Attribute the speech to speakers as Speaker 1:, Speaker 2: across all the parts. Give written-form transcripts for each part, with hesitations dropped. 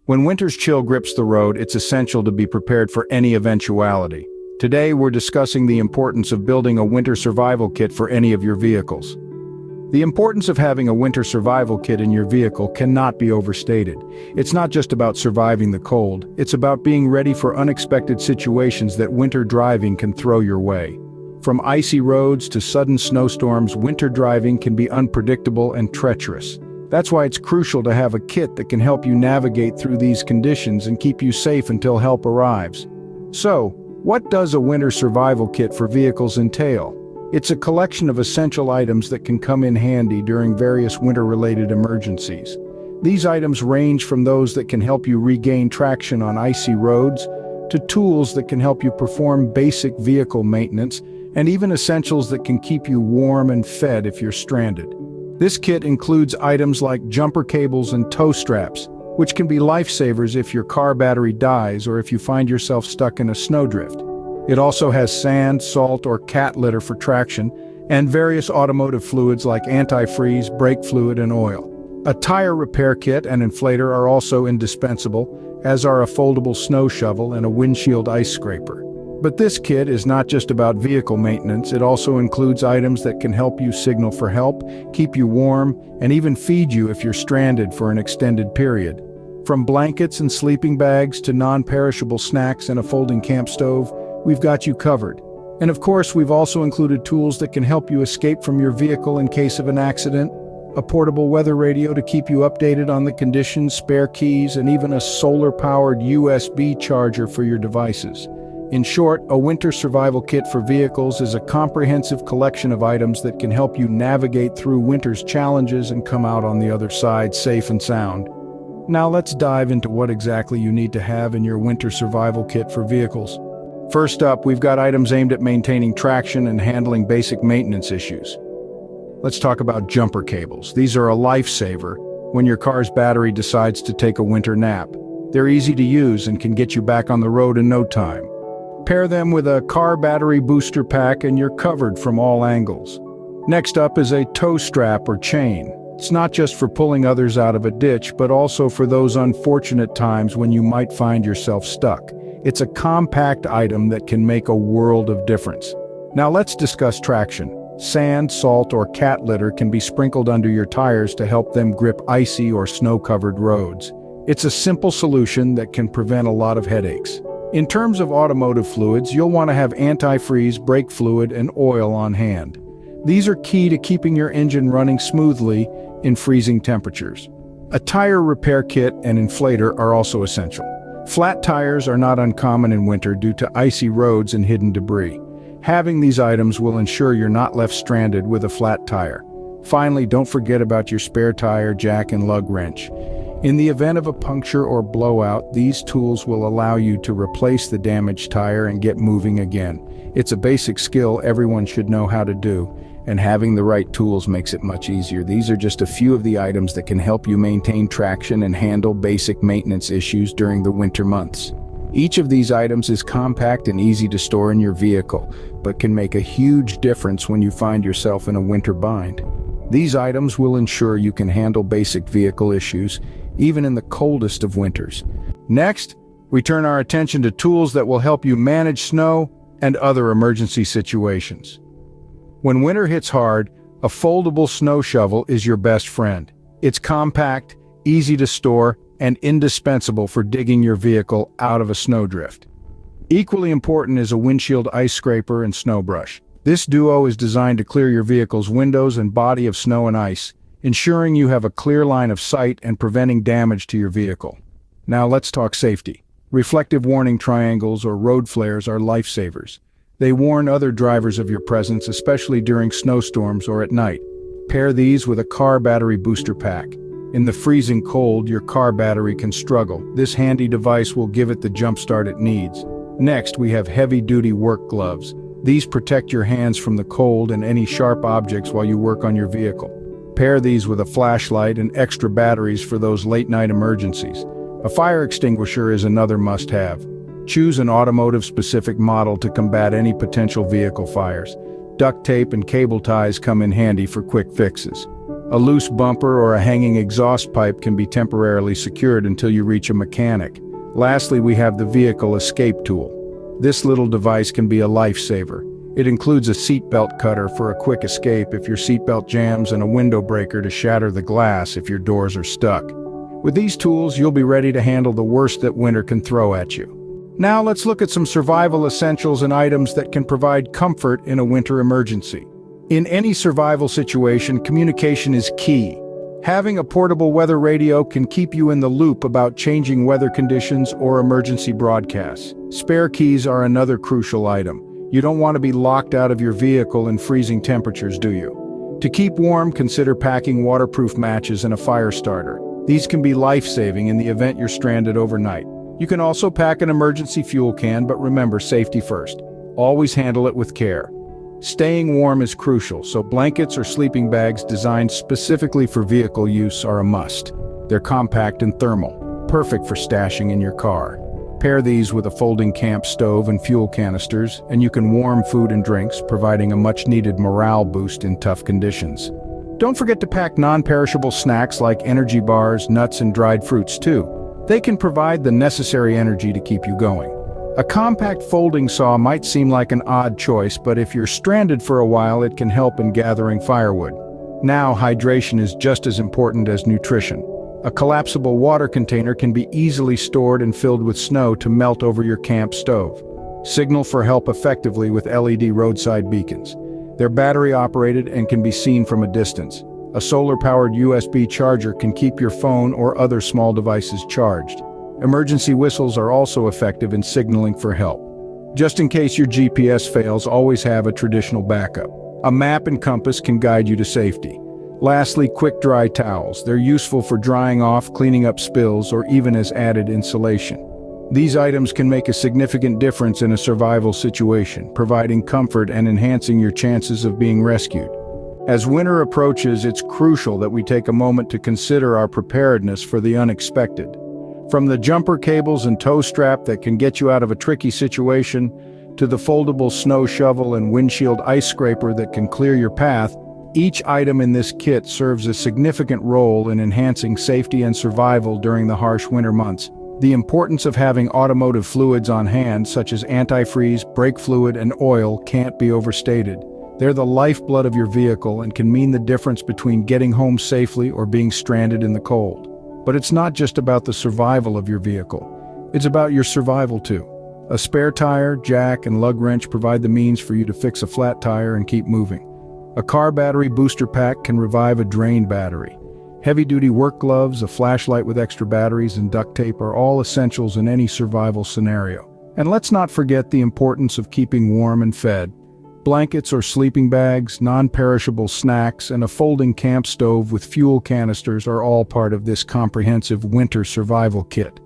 Speaker 1: When winter's chill grips the road, it's essential to be prepared for any eventuality. Today, we're discussing the importance of building a winter survival kit for any of your vehicles. The importance of having a winter survival kit in your vehicle cannot be overstated. It's not just about surviving the cold, it's about being ready for unexpected situations that winter driving can throw your way. From icy roads to sudden snowstorms, winter driving can be unpredictable and treacherous. That's why it's crucial to have a kit that can help you navigate through these conditions and keep you safe until help arrives. So, what does a winter survival kit for vehicles entail? It's a collection of essential items that can come in handy during various winter-related emergencies. These items range from those that can help you regain traction on icy roads, to tools that can help you perform basic vehicle maintenance, and even essentials that can keep you warm and fed if you're stranded. This kit includes items like jumper cables and tow straps, which can be lifesavers if your car battery dies or if you find yourself stuck in a snowdrift. It also has sand, salt, or cat litter for traction, and various automotive fluids like antifreeze, brake fluid, and oil. A tire repair kit and inflator are also indispensable, as are a foldable snow shovel and a windshield ice scraper. But this kit is not just about vehicle maintenance, it also includes items that can help you signal for help, keep you warm, and even feed you if you're stranded for an extended period. From blankets and sleeping bags to non-perishable snacks and a folding camp stove, we've got you covered. And of course, we've also included tools that can help you escape from your vehicle in case of an accident, a portable weather radio to keep you updated on the conditions, spare keys, and even a solar-powered USB charger for your devices. In short, a winter survival kit for vehicles is a comprehensive collection of items that can help you navigate through winter's challenges and come out on the other side safe and sound. Now let's dive into what exactly you need to have in your winter survival kit for vehicles. First up, we've got items aimed at maintaining traction and handling basic maintenance issues. Let's talk about jumper cables. These are a lifesaver when your car's battery decides to take a winter nap. They're easy to use and can get you back on the road in no time. Pair them with a car battery booster pack and you're covered from all angles. Next up is a tow strap or chain. It's not just for pulling others out of a ditch, but also for those unfortunate times when you might find yourself stuck. It's a compact item that can make a world of difference. Now let's discuss traction. Sand, salt, or cat litter can be sprinkled under your tires to help them grip icy or snow-covered roads. It's a simple solution that can prevent a lot of headaches. In terms of automotive fluids, you'll want to have antifreeze, brake fluid, and oil on hand. These are key to keeping your engine running smoothly in freezing temperatures. A tire repair kit and inflator are also essential. Flat tires are not uncommon in winter due to icy roads and hidden debris. Having these items will ensure you're not left stranded with a flat tire. Finally, don't forget about your spare tire, jack, and lug wrench. In the event of a puncture or blowout, these tools will allow you to replace the damaged tire and get moving again. It's a basic skill everyone should know how to do, and having the right tools makes it much easier. These are just a few of the items that can help you maintain traction and handle basic maintenance issues during the winter months. Each of these items is compact and easy to store in your vehicle, but can make a huge difference when you find yourself in a winter bind. These items will ensure you can handle basic vehicle issues, even in the coldest of winters. Next, we turn our attention to tools that will help you manage snow and other emergency situations. When winter hits hard, a foldable snow shovel is your best friend. It's compact, easy to store, and indispensable for digging your vehicle out of a snowdrift. Equally important is a windshield ice scraper and snow brush. This duo is designed to clear your vehicle's windows and body of snow and ice, ensuring you have a clear line of sight and preventing damage to your vehicle. Now let's talk safety. Reflective warning triangles or road flares are lifesavers. They warn other drivers of your presence, especially during snowstorms or at night. Pair these with a car battery booster pack. In the freezing cold, your car battery can struggle. This handy device will give it the jump start it needs. Next, we have heavy-duty work gloves. These protect your hands from the cold and any sharp objects while you work on your vehicle. Pair these with a flashlight and extra batteries for those late-night emergencies. A fire extinguisher is another must-have. Choose an automotive-specific model to combat any potential vehicle fires. Duct tape and cable ties come in handy for quick fixes. A loose bumper or a hanging exhaust pipe can be temporarily secured until you reach a mechanic. Lastly, we have the vehicle escape tool. This little device can be a lifesaver. It includes a seatbelt cutter for a quick escape if your seatbelt jams and a window breaker to shatter the glass if your doors are stuck. With these tools, you'll be ready to handle the worst that winter can throw at you. Now let's look at some survival essentials and items that can provide comfort in a winter emergency. In any survival situation, communication is key. Having a portable weather radio can keep you in the loop about changing weather conditions or emergency broadcasts. Spare keys are another crucial item. You don't want to be locked out of your vehicle in freezing temperatures, do you? To keep warm, consider packing waterproof matches and a fire starter. These can be life-saving in the event you're stranded overnight. You can also pack an emergency fuel can, but remember, safety first. Always handle it with care. Staying warm is crucial, so blankets or sleeping bags designed specifically for vehicle use are a must. They're compact and thermal, perfect for stashing in your car. Pair these with a folding camp stove and fuel canisters, and you can warm food and drinks, providing a much-needed morale boost in tough conditions. Don't forget to pack non-perishable snacks like energy bars, nuts, and dried fruits too. They can provide the necessary energy to keep you going. A compact folding saw might seem like an odd choice, but if you're stranded for a while, it can help in gathering firewood. Now, hydration is just as important as nutrition. A collapsible water container can be easily stored and filled with snow to melt over your camp stove. Signal for help effectively with LED roadside beacons. They're battery-operated and can be seen from a distance. A solar-powered USB charger can keep your phone or other small devices charged. Emergency whistles are also effective in signaling for help. Just in case your GPS fails, always have a traditional backup. A map and compass can guide you to safety. Lastly, quick dry towels. They're useful for drying off, cleaning up spills, or even as added insulation. These items can make a significant difference in a survival situation, providing comfort and enhancing your chances of being rescued. As winter approaches, it's crucial that we take a moment to consider our preparedness for the unexpected. From the jumper cables and tow strap that can get you out of a tricky situation, to the foldable snow shovel and windshield ice scraper that can clear your path, each item in this kit serves a significant role in enhancing safety and survival during the harsh winter months. The importance of having automotive fluids on hand, such as antifreeze, brake fluid, and oil, can't be overstated. They're the lifeblood of your vehicle and can mean the difference between getting home safely or being stranded in the cold. But it's not just about the survival of your vehicle. It's about your survival too. A spare tire, jack, and lug wrench provide the means for you to fix a flat tire and keep moving. A car battery booster pack can revive a drained battery. Heavy-duty work gloves, a flashlight with extra batteries, and duct tape are all essentials in any survival scenario. And let's not forget the importance of keeping warm and fed. Blankets or sleeping bags, non-perishable snacks, and a folding camp stove with fuel canisters are all part of this comprehensive winter survival kit.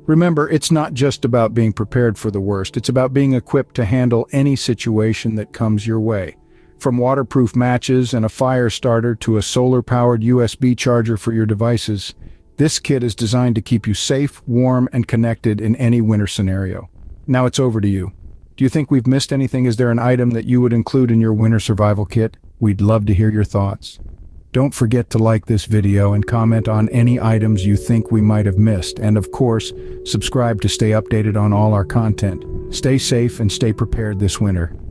Speaker 1: Remember, it's not just about being prepared for the worst, it's about being equipped to handle any situation that comes your way. From waterproof matches and a fire starter to a solar-powered USB charger for your devices, this kit is designed to keep you safe, warm, and connected in any winter scenario. Now it's over to you. Do you think we've missed anything? Is there an item that you would include in your winter survival kit? We'd love to hear your thoughts. Don't forget to like this video and comment on any items you think we might have missed. And of course, subscribe to stay updated on all our content. Stay safe and stay prepared this winter.